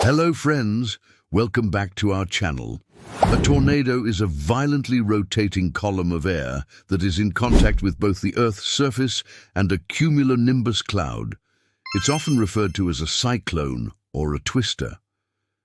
Hello friends, welcome back to our channel. A tornado is a violently rotating column of air that is in contact with both the Earth's surface and a cumulonimbus cloud. It's often referred to as a cyclone or a twister.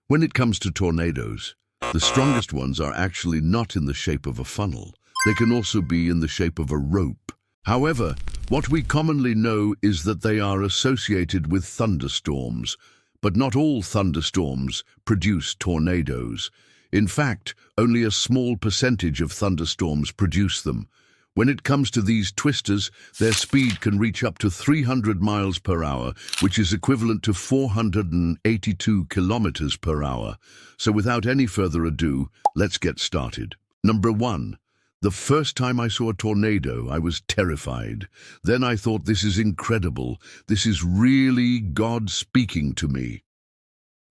When it comes to tornadoes, the strongest ones are actually not in the shape of a funnel. They can also be in the shape of a rope. However, what we commonly know is that they are associated with thunderstorms. But not all thunderstorms produce tornadoes. In fact, only a small percentage of thunderstorms produce them. When it comes to these twisters, their speed can reach up to 300 miles per hour, which is equivalent to 482 kilometers per hour. So without any further ado, let's get started. Number 1. The first time I saw a tornado, I was terrified. Then I thought, this is incredible. This is really God speaking to me.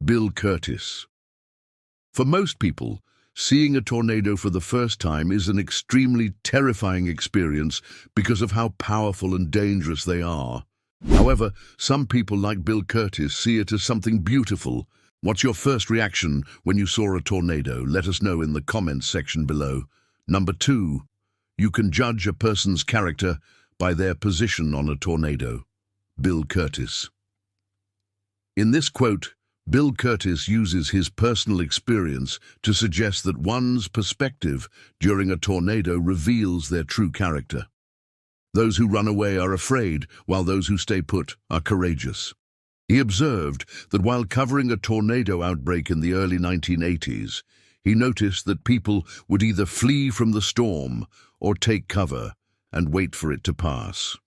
Bill Curtis. For most people, seeing a tornado for the first time is an extremely terrifying experience because of how powerful and dangerous they are. However, some people like Bill Curtis see it as something beautiful. What's your first reaction when you saw a tornado? Let us know in the comments section below. Number 2, you can judge a person's character by their position on a tornado. Bill Curtis. In this quote, Bill Curtis uses his personal experience to suggest that one's perspective during a tornado reveals their true character. Those who run away are afraid, while those who stay put are courageous. He observed that while covering a tornado outbreak in the early 1980s, he noticed that people would either flee from the storm or take cover and wait for it to pass.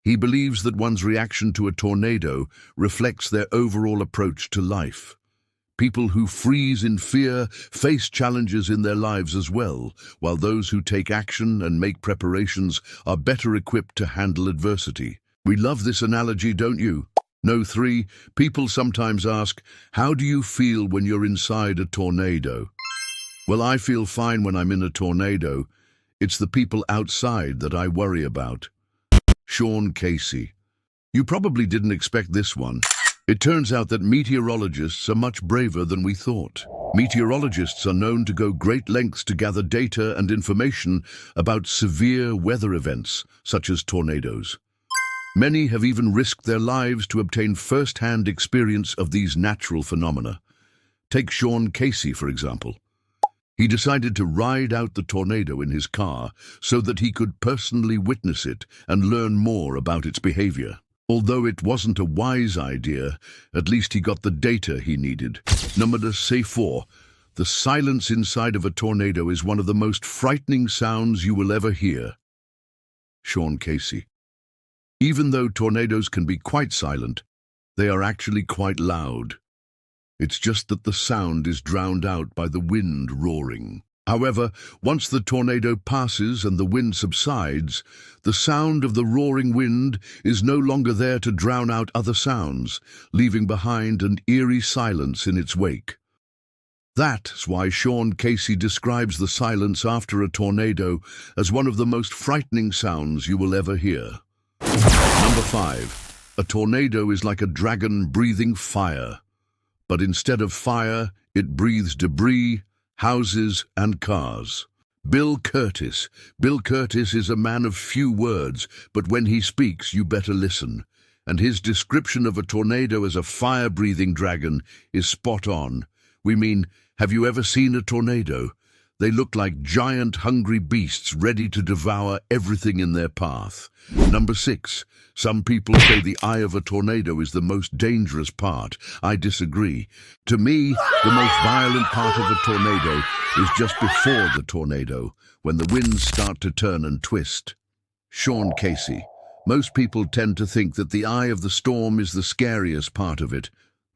He believes that one's reaction to a tornado reflects their overall approach to life. People who freeze in fear face challenges in their lives as well, while those who take action and make preparations are better equipped to handle adversity. We love this analogy, don't you? No. 3, people sometimes ask, how do you feel when you're inside a tornado? Well, I feel fine when I'm in a tornado. It's the people outside that I worry about. Sean Casey. You probably didn't expect this one. It turns out that meteorologists are much braver than we thought. Meteorologists are known to go great lengths to gather data and information about severe weather events, such as tornadoes. Many have even risked their lives to obtain first-hand experience of these natural phenomena. Take Sean Casey, for example. He decided to ride out the tornado in his car so that he could personally witness it and learn more about its behavior. Although it wasn't a wise idea, at least he got the data he needed. Number 4. The silence inside of a tornado is one of the most frightening sounds you will ever hear. Sean Casey. Even though tornadoes can be quite silent, they are actually quite loud. It's just that the sound is drowned out by the wind roaring. However, once the tornado passes and the wind subsides, the sound of the roaring wind is no longer there to drown out other sounds, leaving behind an eerie silence in its wake. That's why Sean Casey describes the silence after a tornado as one of the most frightening sounds you will ever hear. Number 5. A tornado is like a dragon breathing fire. But instead of fire, it breathes debris, houses, and cars. Bill Curtis. Bill Curtis is a man of few words, but when he speaks, you better listen. And his description of a tornado as a fire-breathing dragon is spot on. We mean, have you ever seen a tornado? They look like giant, hungry beasts ready to devour everything in their path. Number 6. Some people say the eye of a tornado is the most dangerous part. I disagree. To me, the most violent part of a tornado is just before the tornado, when the winds start to turn and twist. Sean Casey. Most people tend to think that the eye of the storm is the scariest part of it,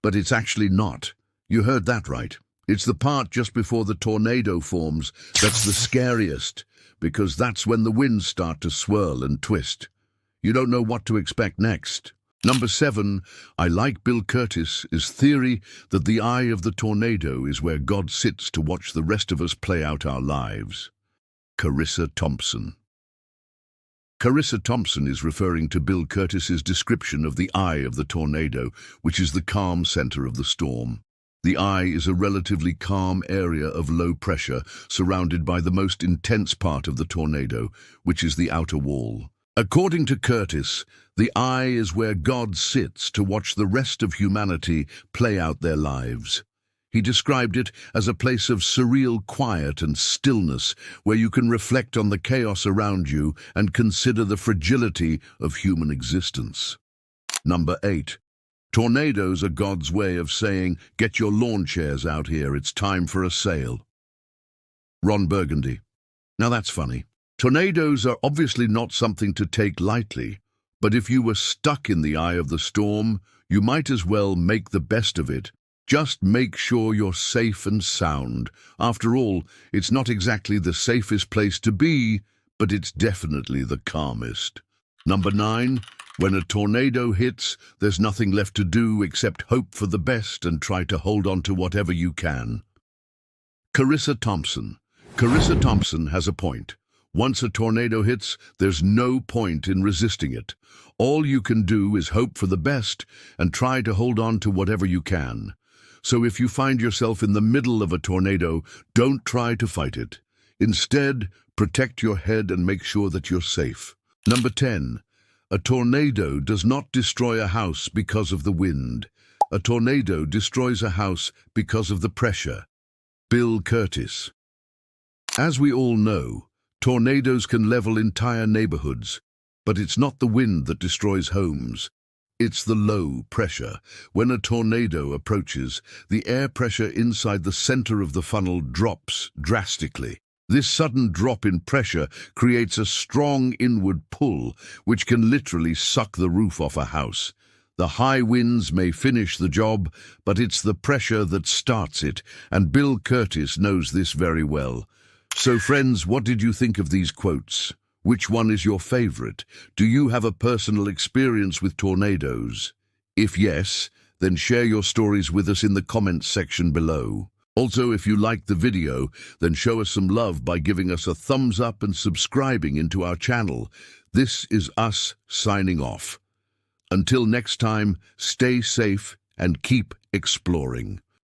but it's actually not. You heard that right. It's the part just before the tornado forms that's the scariest, because that's when the winds start to swirl and twist. You don't know what to expect next. Number 7, I like Bill Curtis's theory that the eye of the tornado is where God sits to watch the rest of us play out our lives. Carissa Thompson. Carissa Thompson is referring to Bill Curtis's description of the eye of the tornado, which is the calm center of the storm. The eye is a relatively calm area of low pressure, surrounded by the most intense part of the tornado, which is the outer wall. According to Curtis, the eye is where God sits to watch the rest of humanity play out their lives. He described it as a place of surreal quiet and stillness, where you can reflect on the chaos around you and consider the fragility of human existence. Number 8. Tornadoes are God's way of saying, "Get your lawn chairs out here, it's time for a sail." Ron Burgundy. Now that's funny. Tornadoes are obviously not something to take lightly, but if you were stuck in the eye of the storm, you might as well make the best of it. Just make sure you're safe and sound. After all, it's not exactly the safest place to be, but it's definitely the calmest. Number 9. When a tornado hits, there's nothing left to do except hope for the best and try to hold on to whatever you can. Carissa Thompson. Carissa Thompson has a point. Once a tornado hits, there's no point in resisting it. All you can do is hope for the best and try to hold on to whatever you can. So if you find yourself in the middle of a tornado, don't try to fight it. Instead, protect your head and make sure that you're safe. Number 10. A tornado does not destroy a house because of the wind. A tornado destroys a house because of the pressure. Bill Curtis. As we all know, tornadoes can level entire neighborhoods, but it's not the wind that destroys homes. It's the low pressure. When a tornado approaches, the air pressure inside the center of the funnel drops drastically. This sudden drop in pressure creates a strong inward pull, which can literally suck the roof off a house. The high winds may finish the job, but it's the pressure that starts it, and Bill Curtis knows this very well. So friends, what did you think of these quotes? Which one is your favorite? Do you have a personal experience with tornadoes? If yes, then share your stories with us in the comments section below. Also, if you liked the video, then show us some love by giving us a thumbs up and subscribing into our channel. This is us signing off. Until next time, stay safe and keep exploring.